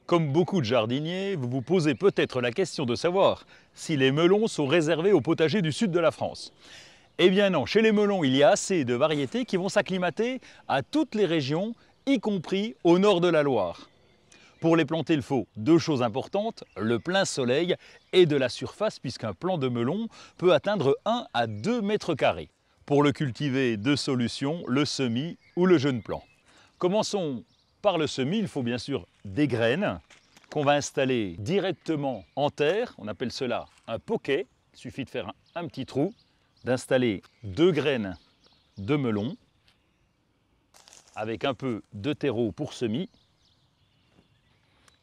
Comme beaucoup de jardiniers, vous vous posez peut-être la question de savoir si les melons sont réservés aux potagers du sud de la France. Eh bien non, chez les melons, il y a assez de variétés qui vont s'acclimater à toutes les régions, y compris au nord de la Loire. Pour les planter, il faut deux choses importantes, le plein soleil et de la surface, puisqu'un plant de melon peut atteindre 1 à 2 mètres carrés. Pour le cultiver, deux solutions, le semis ou le jeune plant. Commençons par le semis, il faut bien sûr des graines qu'on va installer directement en terre, on appelle cela un poquet, il suffit de faire un petit trou, d'installer 2 graines de melon avec un peu de terreau pour semis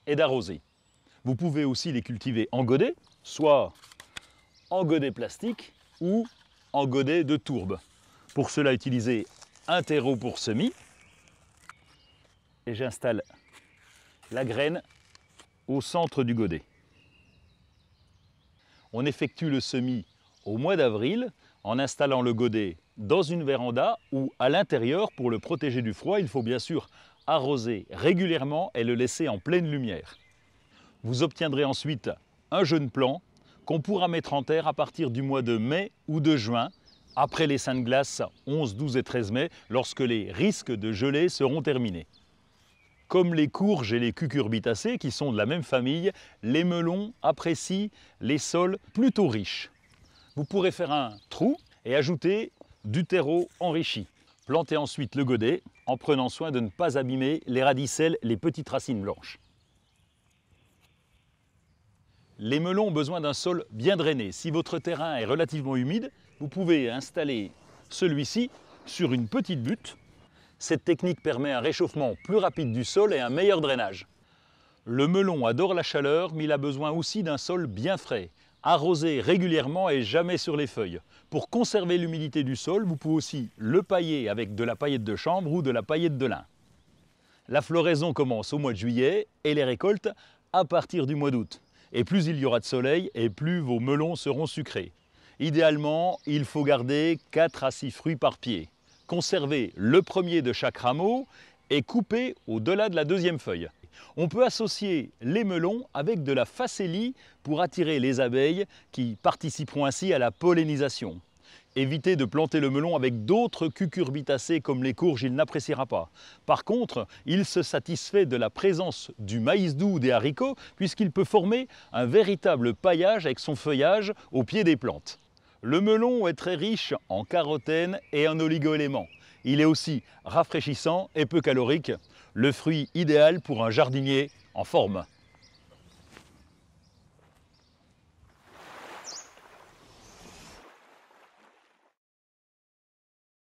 et d'arroser. Vous pouvez aussi les cultiver en godet, soit en godet plastique ou en godet de tourbe. Pour cela, utilisez un terreau pour semis et j'installe la graine au centre du godet. On effectue le semis au mois d'avril en installant le godet dans une véranda ou à l'intérieur pour le protéger du froid. Il faut bien sûr arroser régulièrement et le laisser en pleine lumière. Vous obtiendrez ensuite un jeune plant qu'on pourra mettre en terre à partir du mois de mai ou de juin, après les saintes glaces 11, 12 et 13 mai, lorsque les risques de gelée seront terminés. Comme les courges et les cucurbitacées, qui sont de la même famille, les melons apprécient les sols plutôt riches. Vous pourrez faire un trou et ajouter du terreau enrichi. Plantez ensuite le godet en prenant soin de ne pas abîmer les radicelles, les petites racines blanches. Les melons ont besoin d'un sol bien drainé. Si votre terrain est relativement humide, vous pouvez installer celui-ci sur une petite butte. Cette technique permet un réchauffement plus rapide du sol et un meilleur drainage. Le melon adore la chaleur, mais il a besoin aussi d'un sol bien frais, arrosé régulièrement et jamais sur les feuilles. Pour conserver l'humidité du sol, vous pouvez aussi le pailler avec de la paillette de chanvre ou de la paillette de lin. La floraison commence au mois de juillet et les récoltes à partir du mois d'août. Et plus il y aura de soleil et plus vos melons seront sucrés. Idéalement, il faut garder 4 à 6 fruits par pied. Conservez le premier de chaque rameau et coupez au-delà de la deuxième feuille. On peut associer les melons avec de la facélie pour attirer les abeilles qui participeront ainsi à la pollinisation. Évitez de planter le melon avec d'autres cucurbitacées comme les courges, il n'appréciera pas. Par contre, il se satisfait de la présence du maïs doux ou des haricots puisqu'il peut former un véritable paillage avec son feuillage au pied des plantes. Le melon est très riche en carotène et en oligo-éléments. Il est aussi rafraîchissant et peu calorique, le fruit idéal pour un jardinier en forme.